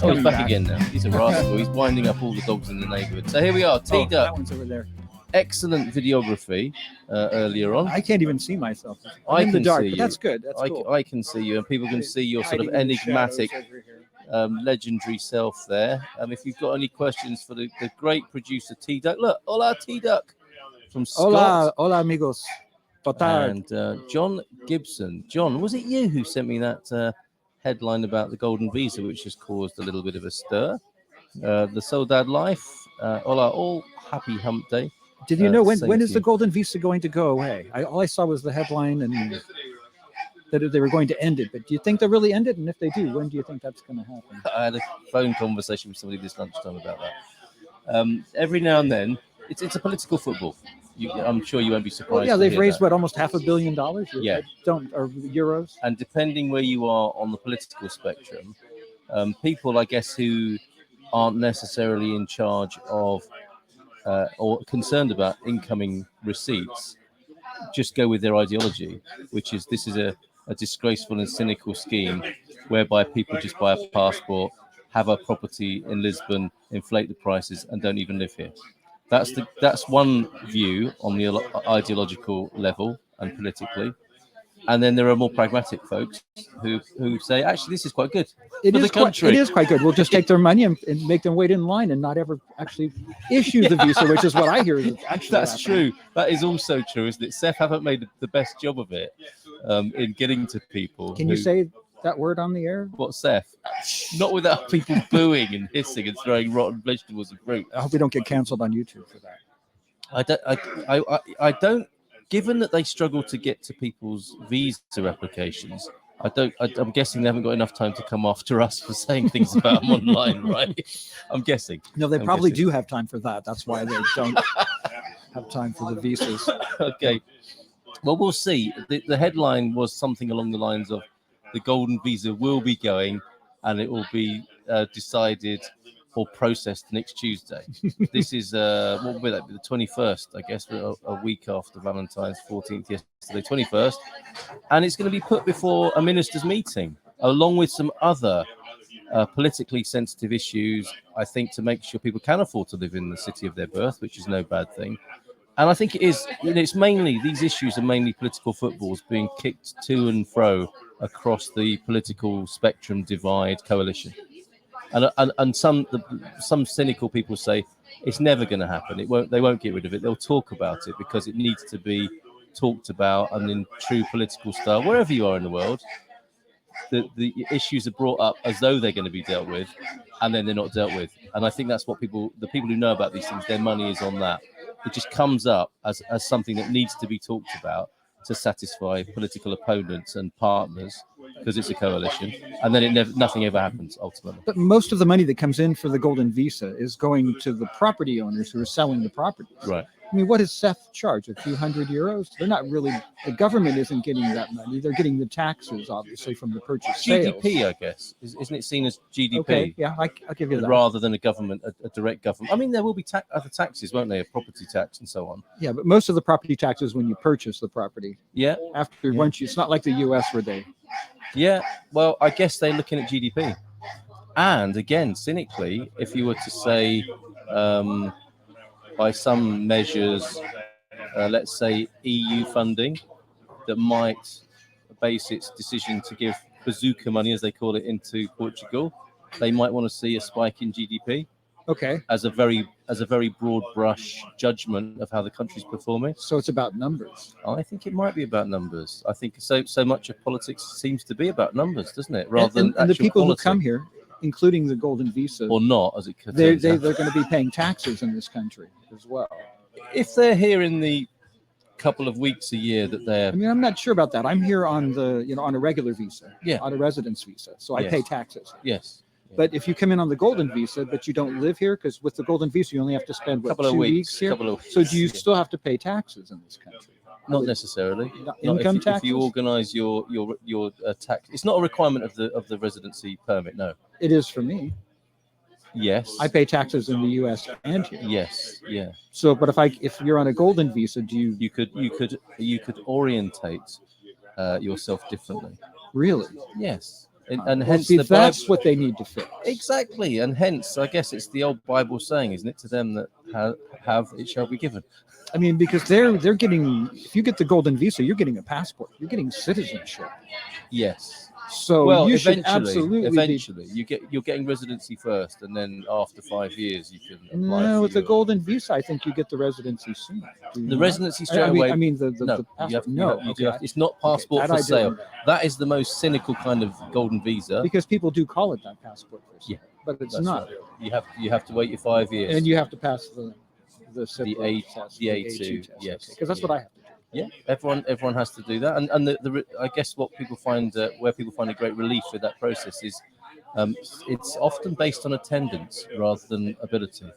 Oh, he's back again now. He's a rascal. He's winding up all the dogs in the neighbourhood. So here we are, teed that up. one's over there. Excellent videography earlier on. I can't even see myself. I I'm in the can dark, see but you. that's good. That's cool. I can see you, and people can see your sort of Hiding in the enigmatic, shadows over here. legendary self there. If you've got any questions for the great producer T-Duck, look, hola T-Duck from Scott. Hola amigos. And John Gibson. John, was it you who sent me that headline about the golden visa, which has caused a little bit of a stir? The Soldad life. Hola, all happy hump day. Did you know when is the golden visa going to go away? All I saw was the headline and that they were going to end it. But do you think they'll really end it? And if they do, when do you think that's going to happen? I had a phone conversation with somebody this lunchtime about that. Every now and then, it's a political football. I'm sure you won't be surprised. Well, yeah, they've raised almost $500 million. Yeah, or euros. And depending where you are on the political spectrum, people, I guess, who aren't necessarily in charge of or concerned about incoming receipts, just go with their ideology, which is this is a disgraceful and cynical scheme whereby people just buy a passport, have a property in Lisbon, inflate the prices, and don't even live here. That's one view on the ideological level and politically. And then there are more pragmatic folks who say, actually, this is quite good for the country. It is quite good. We'll just take their money and make them wait in line and not ever actually issue the visa, which is what I hear is actually That's happening. true. That is also true, isn't it? CEF haven't made the best job of it in getting to people. Can you say that word on the air? What, CEF? Not without people booing and hissing and throwing rotten vegetables and fruit. I hope we don't get canceled on YouTube for that. I don't. Given that they struggle to get to people's visa applications, I'm guessing they haven't got enough time to come after us for saying things about them online, right? I'm guessing. No, they probably do have time for that. That's why they don't have time for the visas. Okay. Well, we'll see. The headline was something along the lines of the golden visa will be going and it will be decided or processed next Tuesday. This is what will be that? The 21st, I guess, a week after Valentine's, 14th yesterday, 21st, and it's going to be put before a ministers' meeting, along with some other politically sensitive issues. I think to make sure people can afford to live in the city of their birth, which is no bad thing. And I think it is. It's mainly these issues are mainly political footballs being kicked to and fro across the political spectrum divide coalition. And some cynical people say it's never going to happen. They won't get rid of it. They'll talk about it because it needs to be talked about, and in true political style, wherever you are in the world, the issues are brought up as though they're going to be dealt with, and then they're not dealt with. And I think that's what the people who know about these things, their money is on that. It just comes up as something that needs to be talked about to satisfy political opponents and partners, because it's a coalition, and then nothing ever happens ultimately. But most of the money that comes in for the golden visa is going to the property owners who are selling the properties. Right. I mean, what does CEF charge? A few €100? They're not really. The government isn't getting that money. They're getting the taxes, obviously, from the purchase sales. GDP, I guess, isn't it seen as GDP? Okay, yeah, I'll give you that. Rather than a direct government. I mean, there will be other taxes, won't there? A property tax and so on. Yeah, but most of the property taxes when you purchase the property. Yeah. It's not like the U.S. where they. Yeah, well, I guess they're looking at GDP. And again, cynically, if you were to say, by some measures, let's say EU funding that might base its decision to give bazooka money, as they call it, into Portugal, they might want to see a spike in GDP. Okay. As a very broad brush judgment of how the country's performing. So it's about numbers. I think it might be about numbers. I think so much of politics seems to be about numbers, doesn't it? Rather than the people quality. Who come here, including the golden visa, or not, as it could. They're going to be paying taxes in this country as well. If they're here in the couple of weeks a year that they're. I mean, I'm not sure about that. I'm here on on a regular visa. Yeah. On a residence visa, so I pay taxes. Yes. But if you come in on the golden visa, but you don't live here, because with the golden visa, you only have to spend 2 weeks here. So do you still have to pay taxes in this country? Not necessarily. Income tax. If you organise your tax, it's not a requirement of the residency permit. No. It is for me. Yes. I pay taxes in the U.S. and here. Yes. Yeah. So, but if you're on a golden visa, do you? You could orientate yourself differently. Really? Yes. And Well, hence see, the that's Bible. what they need to fix. Exactly, and hence I guess it's the old Bible saying, isn't it? To them that have, it shall be given. I mean, because they're getting, if you get the golden visa, you're getting a passport, you're getting citizenship. Yes. So Well, you should eventually, absolutely you're getting residency first, and then after 5 years you can apply. No, for with the your- golden visa, I think you get the residency soon. Do you The not? residency straight I mean, away. I mean the No, passport. you have, no, you do okay. have, it's not passport that for I sale. didn't. That is the most cynical kind of golden visa. Because people do call it that, passport for sale, Yeah, but it's That's not. right. You have to wait your 5 years. And you have to pass the The CIPRO test, the A2, test, yes, because that's what I have to do. Yeah, everyone has to do that, and I guess what people find where people find a great relief with that process is it's often based on attendance rather than ability.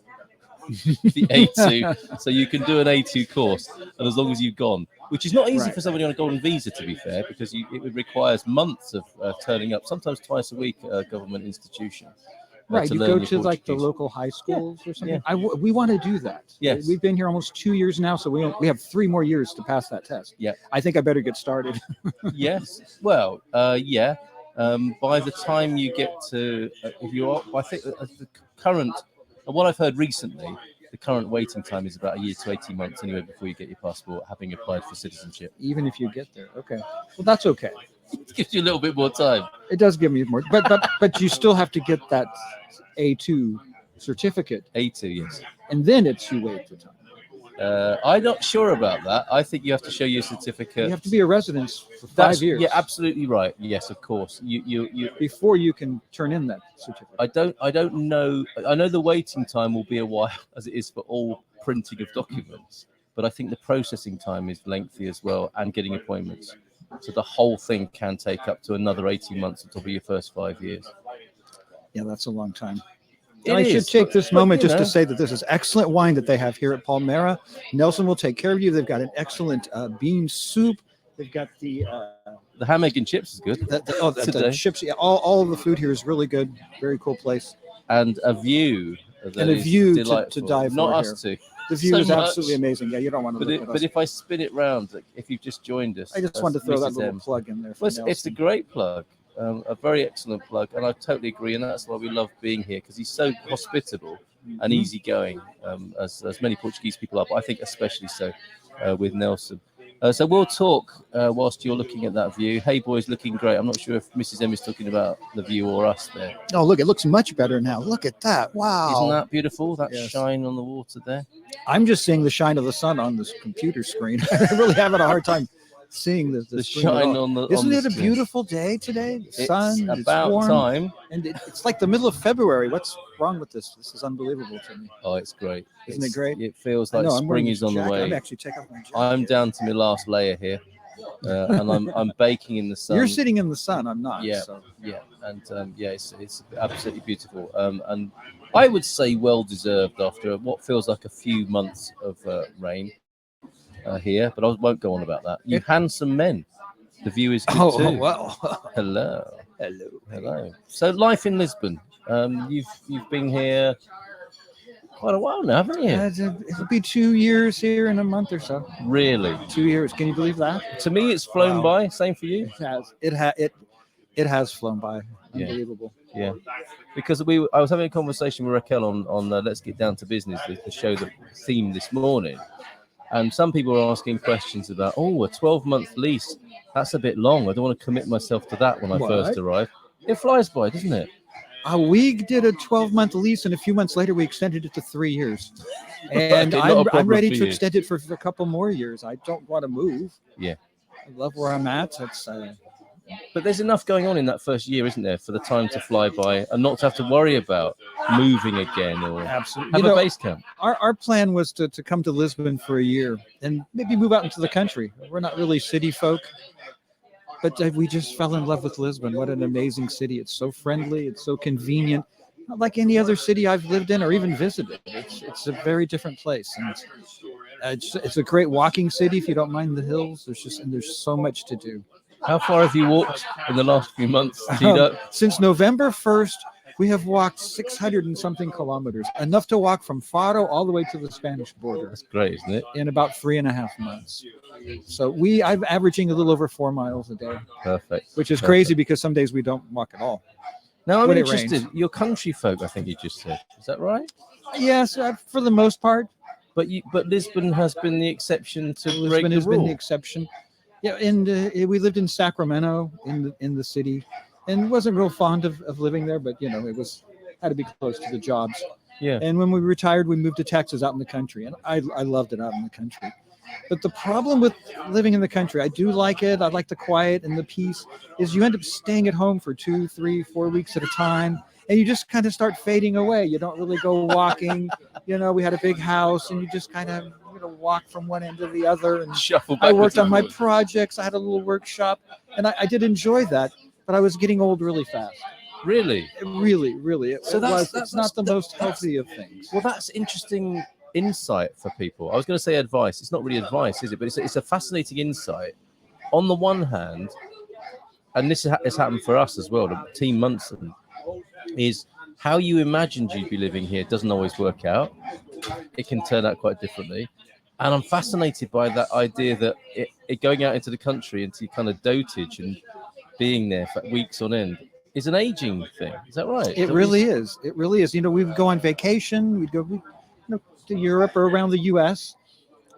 The A2, so you can do an A2 course, and as long as you've gone, which is not easy Right. for somebody on a golden visa, to be fair, because it requires months of turning up, sometimes twice a week at a government institution. Right, to you learn go your to like the Portuguese. local high schools or something. yeah. We want to do that. Yes. We've been here almost 2 years now, so we have 3 more years to pass that test. Yeah. I think I better get started. Yes. Well, yeah. By the time you get to, if you are, I think the current, what I've heard recently, the current waiting time is about a year to 18 months anyway before you get your passport, having applied for citizenship. Even if you get there, okay. Well, that's okay. It gives you a little bit more time. It does give me more, but you still have to get that A2 certificate, A2, yes. and then you wait the time. I'm not sure about that. I think you have to show your certificate. You have to be a resident for 5 years. Yeah, absolutely right. Yes, of course. You before you can turn in that certificate. I don't know. I know the waiting time will be a while, as it is for all printing of documents. But I think the processing time is lengthy as well, and getting appointments. So the whole thing can take up to another 18 months until your first 5 years. Yeah, that's a long time. It I should is, take this moment you just to know. say that this is excellent wine that they have here at Palmera. Nelson will take care of you. They've got an excellent bean soup. They've got the ham, egg, and chips is good. the chips. Yeah, all of the food here is really good. Very cool place. And a view. And a view to dive for. Not here. us two. The view So is much. absolutely amazing. Yeah, you don't want to look at us. But if I spin it round, like, if you've just joined us, I just wanted to throw that Mrs. little M. plug in there. For Well, it's a great plug, a very excellent plug, and I totally agree, and that's why we love being here, because he's so hospitable and easygoing, as many Portuguese people are, but I think especially so with Nelson. So we'll talk whilst you're looking at that view. Hey, boys, looking great. I'm not sure if Mrs. M is talking about the view or us there. Oh, look, it looks much better now. Look at that. Wow. Isn't that beautiful? That Yes. shine on the water there. I'm just seeing the shine of the sun on this computer screen. I really having a hard time seeing the screen at shine all. on the. Isn't on the it a screen. beautiful day today? The sun, It's it's about warm, time. and it's like the middle of February. What's wrong with this? This is unbelievable to me. Oh, it's great. Isn't it great? It feels I like know, I'm wearing spring this is on the jacket. way. I'm actually take off my jacket. I'm down to my last layer here, and I'm baking in the sun. You're sitting in the sun. I'm not. Yeah, So. yeah, and yeah, it's absolutely beautiful. And I would say well deserved after what feels like a few months of rain here. But I won't go on about that. You handsome men. The view is good too. Well. Hello. Hello. Hello. So life in Lisbon. You've been here quite a while now, haven't you? It'll be 2 years here in a month or so. Really? 2 years. Can you believe that? To me, it's flown by. Same for you. It has flown by. Yeah. Unbelievable. Yeah, because I was having a conversation with Raquel on Let's Get Down to Business, the show, the theme this morning, and some people are asking questions about, a 12-month lease. That's a bit long. I don't want to commit myself to that when I first arrived. It flies by, doesn't it? We did a 12-month lease, and a few months later, we extended it to 3 years. And Okay, I'm ready for to you. extend it for a couple more years. I don't want to move. Yeah. I love where I'm at. It's But there's enough going on in that first year, isn't there, for the time to fly by and not to have to worry about moving again or absolutely have a base camp. Our plan was to come to Lisbon for a year and maybe move out into the country. We're not really city folk, but we just fell in love with Lisbon. What an amazing city. It's so friendly. It's so convenient. Not like any other city I've lived in or even visited. It's a very different place. And it's a great walking city if you don't mind the hills. There's so much to do. How far have you walked in the last few months? Do you know? Since November 1st, We have walked 600 and something kilometers, enough to walk from Faro all the way to the Spanish border That's great, isn't it? in about 3.5 months. So I'm averaging a little over 4 miles a day, Perfect. which is Perfect. crazy because some days we don't walk at all. Now I'm when it interested. rains. You're country folk, I think you just said. Is that right? Yes, for the most part. But Lisbon has been the exception to break Lisbon the has rule. been the exception. Yeah, and we lived in Sacramento in the city, and wasn't real fond of living there, but it had to be close to the jobs. Yeah. And when we retired, we moved to Texas, out in the country, and I loved it out in the country. But the problem with living in the country, I do like it. I like the quiet and the peace. Is you end up staying at home for 2, 3, 4 weeks at a time, and you just kind of start fading away. You don't really go walking. We had a big house, and you just kind of walk from one end to the other. And Shuffle I backwards worked on and my forwards. projects. I had a little workshop, and I did enjoy that. But I was getting old really fast. Really? Really, really. It's not the most healthy of things. Well, that's interesting insight for people. I was going to say advice. It's not really advice, is it? But it's a fascinating insight. On the one hand, and this has happened for us as well, Team Munson, is how you imagined you'd be living here doesn't always work out. It can turn out quite differently. And I'm fascinated by that idea that it going out into the country, into kind of dotage and being there for weeks on end, is an aging thing. Is that right? It really is. It really is. We would go on vacation. We'd go to Europe or around the U.S.,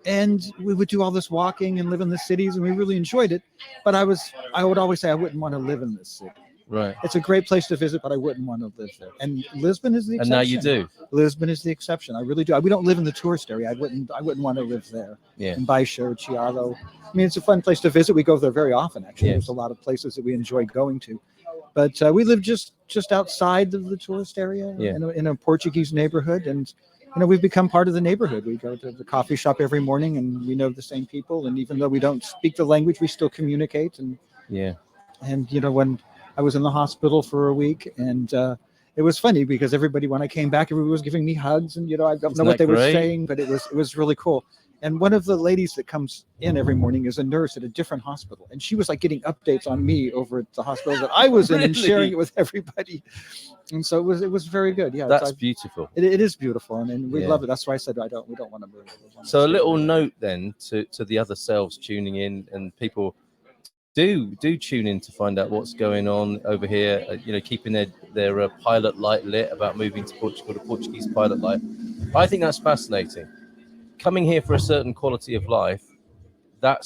and we would do all this walking and live in the cities, and we really enjoyed it. But I would always say I wouldn't want to live in this city. Right. It's a great place to visit, but I wouldn't want to live there. And Lisbon is the exception. And now you do. Lisbon is the exception. I really do. We don't live in the tourist area. I wouldn't want to live there. Yeah. In Baixa or Chiado. I mean, it's a fun place to visit. We go there very often, actually. Yes. There's a lot of places that we enjoy going to. But we live just outside of the tourist area, in a Portuguese neighborhood, and we've become part of the neighborhood. We go to the coffee shop every morning, and we know the same people. And even though we don't speak the language, we still communicate. And when I was in the hospital for a week, and it was funny because when I came back, everybody was giving me hugs, and I don't know what they were saying, but it was really cool. And one of the ladies that comes in every morning is a nurse at a different hospital. And she was like getting updates on me over at the hospital that I was in and sharing it with everybody. And so it was very good. Yeah. That's beautiful. It is beautiful. And we love it. That's why I said we don't want to move. So a little note then to the other selves tuning in, and people do tune in to find out what's going on over here, keeping their pilot light lit about moving to Portugal, the Portuguese pilot light. I think that's fascinating. Coming here for a certain quality of life, I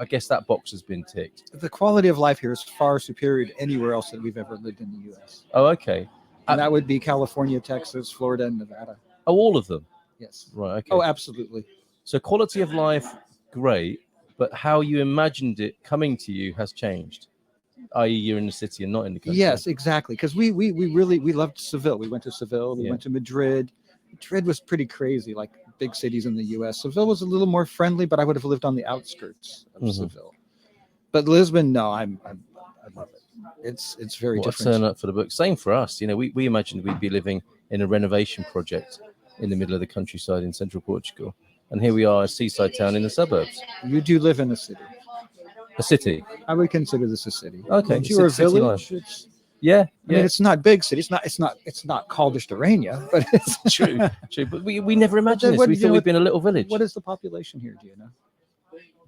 guess that box has been ticked. The quality of life here is far superior to anywhere else that we've ever lived in the U.S. Oh, okay. And that would be California, Texas, Florida, and Nevada. Oh, all of them? Yes. Right, okay. Oh, absolutely. So quality of life, great, but how you imagined it coming to you has changed, i.e. you're in the city and not in the country. Yes, exactly. Because we loved Seville. We went to Seville. We went to Madrid. Madrid was pretty crazy, like big cities in the U.S. Seville was a little more friendly, but I would have lived on the outskirts of Seville. But Lisbon, no, I love it. It's very different. Turn up for the book. Same for us. We imagined we'd be living in a renovation project in the middle of the countryside in central Portugal, and here we are, a seaside town in the suburbs. You do live in a city. A city. I would consider this a city. Okay. You're a village. I mean, it's not big city. It's not called Estorania, but it's true. But we never imagined this. We thought we'd been a little village. What is the population here? Do you know?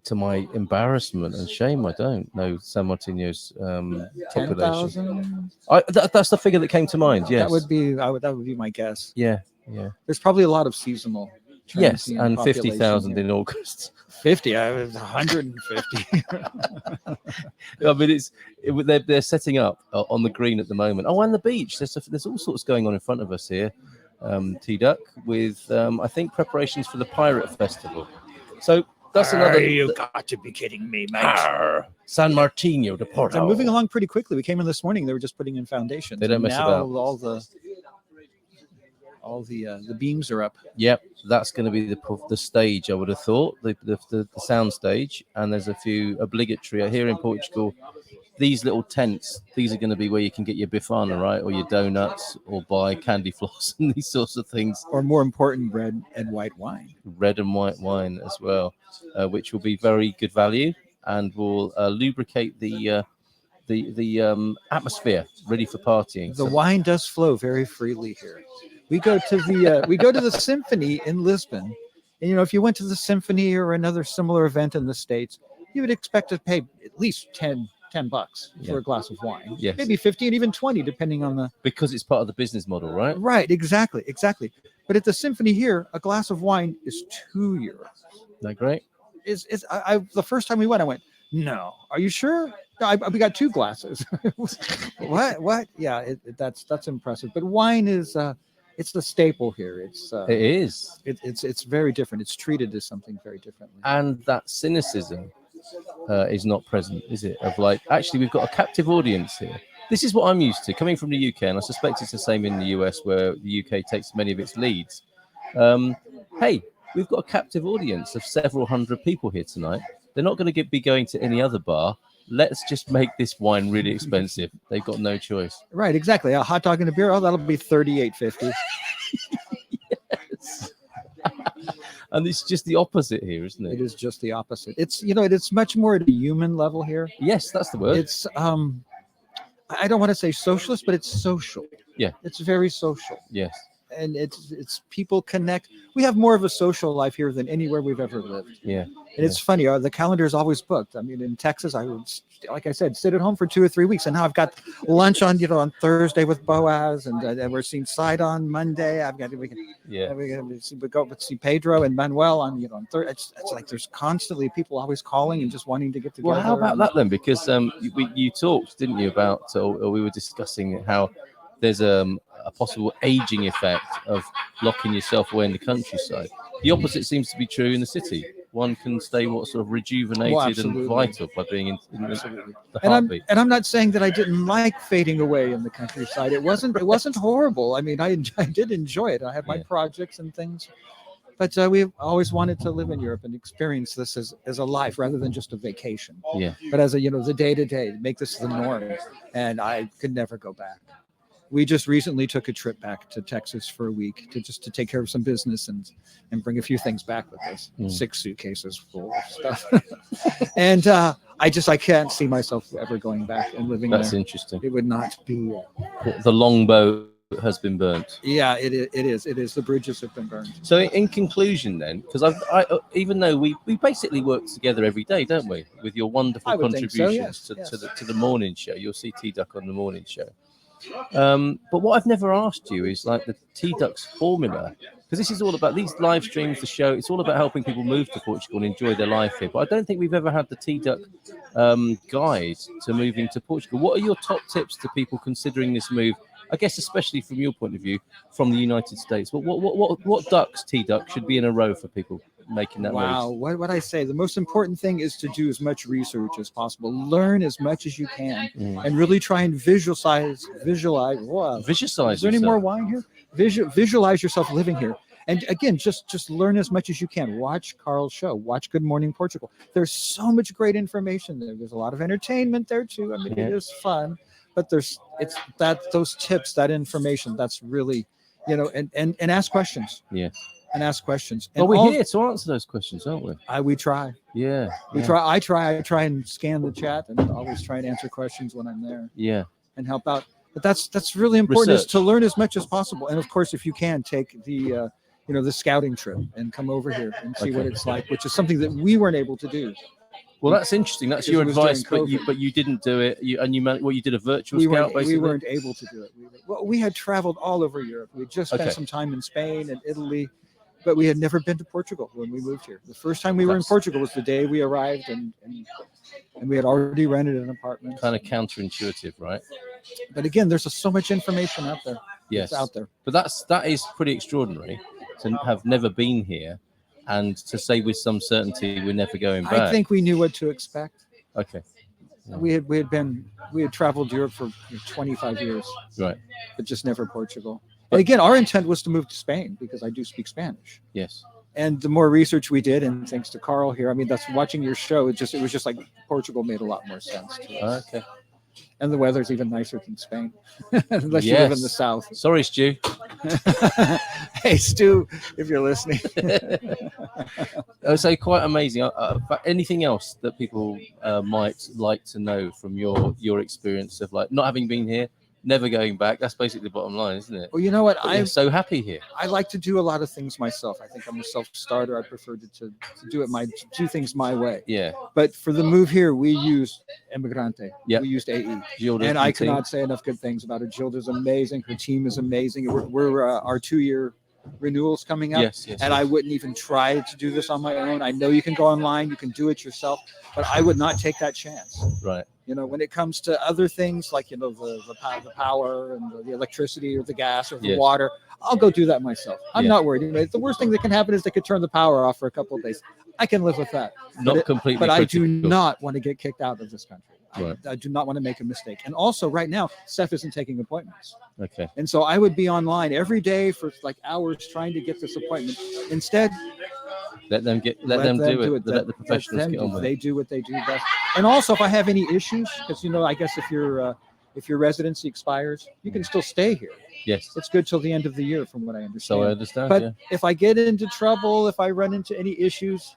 To my embarrassment and shame, I don't know San Martinho's population. 10,000. That's the figure that came to mind. Yes, that would be my guess. Yeah. There's probably a lot of seasonal. Yes, and 50,000 in August. 50. I was 150. I mean, they're setting up on the green at the moment. Oh, and the beach. There's all sorts going on in front of us here. T-Duck with I think preparations for the Pirate Festival. So that's another. You got to be kidding me, mate. San Martinho de Porto. They're moving along pretty quickly. We came in this morning. They were just putting in foundations. They don't mess now about. All the beams are up. Yep, that's going to be the stage. I would have thought the sound stage, and there's a few obligatory here in Portugal. These little tents, these are going to be where you can get your bifana, right, or your donuts, or buy candy floss and these sorts of things. Or more important, red and white wine. Red and white wine as well, which will be very good value and will lubricate the the atmosphere ready for partying. The wine does flow very freely here. We go to the Symphony in Lisbon, and if you went to the Symphony or another similar event in the States, you would expect to pay at least $10 for a glass of wine. Yes. Maybe 15, even 20, depending on the. Because it's part of the business model, right? Right, exactly. But at the Symphony here, a glass of wine is €2. Isn't that great? The first time we went, I went, no, are you sure? No, we got 2 glasses. What? Yeah, that's impressive. But wine is it's the staple here. It is. It's very different. It's treated as something very differently. And that cynicism is not present, is it? Of like, actually, we've got a captive audience here. This is what I'm used to coming from the UK, and I suspect it's the same in the US, where the UK takes many of its leads. Hey, we've got a captive audience of several hundred people here tonight. They're not going to be going to any other bar. Let's just make this wine really expensive. They've got no choice. Right, exactly. A hot dog and a beer, that'll be $38.50. Yes. And it's just the opposite here, isn't it? It is just the opposite. It's much more at a human level here. Yes, that's the word. It's I don't want to say socialist, but it's social. Yeah. It's very social. Yes. And it's people connect. We have more of a social life here than anywhere we've ever lived. Yeah. And it's funny, the calendar is always booked. I mean, in Texas, I would, like I said, sit at home for 2 or 3 weeks, and now I've got lunch on Thursday with Boaz, and we're seeing Side on Monday. We go see Pedro and Manuel on on Thursday. It's like there's constantly people always calling and just wanting to get together. Well, how about that then? Because you talked, didn't you, about or we were discussing how there's a possible aging effect of locking yourself away in the countryside. The opposite seems to be true in the city. One can stay sort of rejuvenated and vital by being in the heartbeat. And I'm not saying that I didn't like fading away in the countryside. It wasn't horrible. I mean, I did enjoy it. I had my projects and things, but we've always wanted to live in Europe and experience this as a life rather than just a vacation. Yeah. But as the day to day, make this the norm, and I could never go back. We just recently took a trip back to Texas for a week to take care of some business and bring a few things back with us. 6 suitcases full of stuff. And I can't see myself ever going back and living there. That's interesting. It would not be. The longbow has been burnt. Yeah, it is. The bridges have been burned. So in conclusion then, because I even though we basically work together every day, don't we? With your wonderful contributions so, yes. to the morning show. You'll see T-Duck on the morning show. But what I've never asked you is like the T-Duck's formula, because this is all about these live streams, the show. It's all about helping people move to Portugal and enjoy their life here. But I don't think we've ever had the T-Duck guide to moving to Portugal. What are your top tips to people considering this move? I guess especially from your point of view, from the United States. What ducks, T-Duck, should be in a row for people making that move? Wow, what I say, the most important thing is to do as much research as possible, learn as much as you can, and really try and visualize. Wow. Visualize. Is there any more wine here? Visualize yourself living here. And again, just learn as much as you can. Watch Carl's show. Watch Good Morning Portugal. There's so much great information there. There's a lot of entertainment there too. I mean, It is fun, but those tips, that information, that's really, and ask questions. Yeah. And ask questions. And we're here to answer those questions, aren't we? We try. Yeah. We try. I try and scan the chat and always try and answer questions when I'm there. Yeah. And help out. But that's really important, is to learn as much as possible. And of course, if you can, take the the scouting trip and come over here and see what it's like, which is something that we weren't able to do. Well, that's interesting. That's your advice, but you didn't do it. You did a virtual scout, basically. We weren't able to do it. We had traveled all over Europe. We had just spent some time in Spain and Italy, but we had never been to Portugal when we moved here. The first time we were in Portugal was the day we arrived, and we had already rented an apartment. Kind of counterintuitive, right? But again, there's so much information out there. Yes, it's out there. But that is pretty extraordinary to have never been here, and to say with some certainty we're never going back. I think we knew what to expect. Okay. Yeah. We had traveled Europe for 25 years, right? But just never Portugal. And again, our intent was to move to Spain because I do speak Spanish. Yes. And the more research we did, and thanks to Carl here, I mean, that's watching your show. It was just like Portugal made a lot more sense to us. Okay. And the weather's even nicer than Spain, unless you live in the south. Sorry, Stu. Hey, Stu, if you're listening. So quite amazing. But anything else that people might like to know from your experience of like not having been here, never going back? That's basically the bottom line, isn't it? Well, you know what? I'm so happy here. I like to do a lot of things myself. I think I'm a self-starter. I prefer to do things my way. Yeah. But for the move here, we used Emigrante. Yep. We used AE. Gilda And I team. cannot say enough good things about it. Gilda's amazing. Her team is amazing. We're our 2-year renewals coming up. Yes. And I wouldn't even try to do this on my own. I know you can go online, you can do it yourself, but I would not take that chance. Right. You know, when it comes to other things like, you know, the power and the electricity or the gas or the water, I'll go do that myself. I'm not worried. You know, the worst thing that can happen is they could turn the power off for a couple of days. I can live with that. Not completely. But I critical. do not want to get kicked out of this country. Right. I do not want to make a mistake. And also right now, Steph isn't taking appointments. Okay. And so I would be online every day for like hours trying to get this appointment. Instead, let them do it. Let the professionals get on with it. They do what they do best. And also, if I have any issues, because you know, I guess if your residency expires, you can still stay here. Yes. It's good till the end of the year, from what I understand. So I understand. But if I get into trouble, if I run into any issues,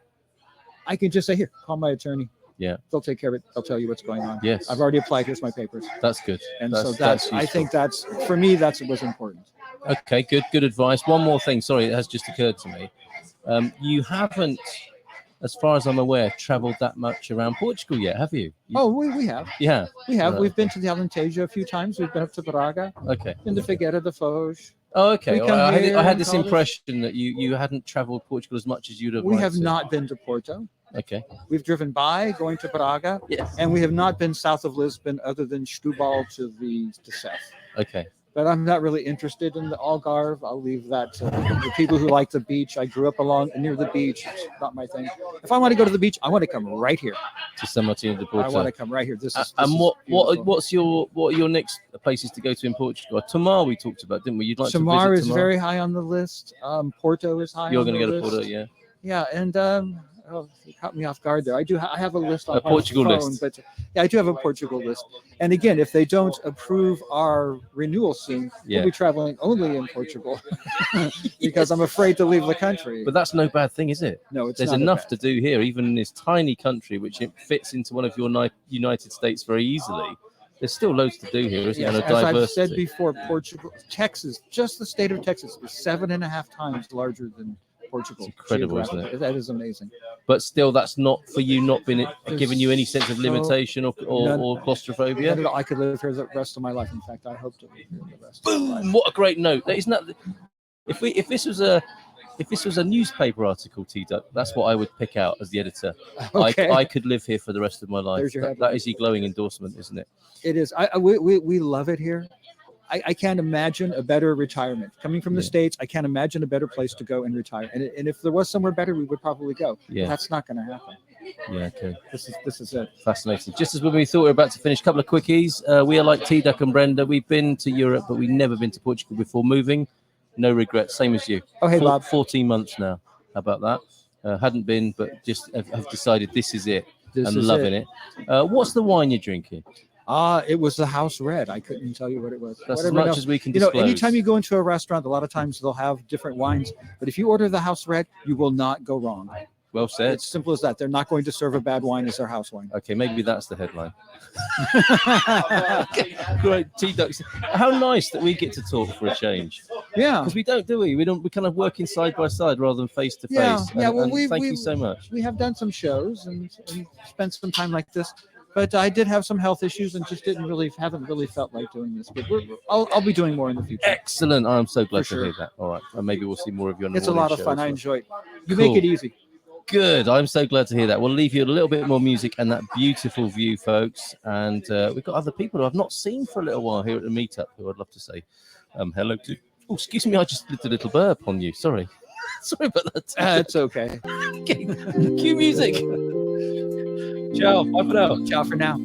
I can just say, here, call my attorney. Yeah. They'll take care of it. They'll tell you what's going on. Yes. I've already applied. Here's my papers. That's good. And that's I think that's, for me, that's what was important. Okay, good advice. One more thing. Sorry, it has just occurred to me. You haven't, as far as I'm aware, traveled that much around Portugal yet, have you? We have. Yeah. We have. Right. We've been to the Alentejo a few times. We've been up to Braga. Okay. Been to Figueira de Foz. Oh, okay. We come I here had and this call impression that you hadn't traveled Portugal as much as you'd have We liked have to. not been to Porto. Okay. We've driven by going to Braga. Yes. And we have not been south of Lisbon other than Setúbal to Seth. Okay. But I'm not really interested in the Algarve. I'll leave that to the people who like the beach. I grew up near the beach. It's not my thing. If I want to go to the beach, I want to come right here. To San Martinho de Porto. I want to come right here. And what are your next places to go to in Portugal? Tamar we talked about, didn't we? You'd like Tamar to visit is Tamar? very high on the list. Porto is high. You're on going to the go to list. Porto, yeah. Yeah, and you caught me off guard there. I have a list on A Portugal my phone, list. but yeah, I do have a Portugal list. And again, if they don't approve our renewal soon, we'll be traveling only in Portugal because I'm afraid to leave the country. But that's no bad thing, is it? No, it's There's not enough to do here, even in this tiny country, which it fits into one of your United States very easily. There's still loads to do here, isn't Yes, there? as Diversity. I've said before, Texas, just the state of Texas, is 7.5 times larger than Portugal. It's incredible, isn't it? That is amazing. But still, that's not for you, not been giving you any sense of limitation or claustrophobia. I could live here the rest of my life. In fact, I hope to live here the rest of my life. Boom! What a great note. Isn't that? If this was a newspaper article, T-Duck, that's what I would pick out as the editor. Okay. I could live here for the rest of my life. There's your headline. That is a glowing endorsement, isn't it? It is. We love it here. I can't imagine a better retirement. Coming from the States, I can't imagine a better place to go and retire. And if there was somewhere better, we would probably go. Yeah. But that's not going to happen. Yeah, okay. This is it. Fascinating. Just as when we thought we were about to finish, a couple of quickies. We are like T-Duck and Brenda. We've been to Europe, but we've never been to Portugal before moving. No regrets, same as you. Oh, hey, Bob. 14 months now. How about that? Hadn't been, but just have decided this is it and loving it. What's the wine you're drinking? It was the House Red. I couldn't tell you what it was. That's as much as we can disclose. Anytime you go into a restaurant, a lot of times they'll have different wines. But if you order the House Red, you will not go wrong. Well said. It's simple as that. They're not going to serve a bad wine as their house wine. Okay, maybe that's the headline. Great, T-Ducks. How nice that we get to talk for a change. Yeah. Because we don't, do we? We kind of working side by side rather than face to face. Yeah. Well, thank you so much. We have done some shows and spent some time like this. But I did have some health issues and just haven't really felt like doing this. But I'll be doing more in the future. Excellent. I'm so glad For to hear sure. that. All right. And maybe we'll see more of you on the It's a lot of show fun. as well. I enjoy it. You Cool. make it easy. Good. I'm so glad to hear that. We'll leave you a little bit more music and that beautiful view, folks. And we've got other people who I've not seen for a little while here at the Meetup who I'd love to say hello to. Oh, excuse me. I just did a little burp on you. Sorry. Sorry about that. It's okay. Okay. Cue music. Ciao. Bye for now. Ciao for now.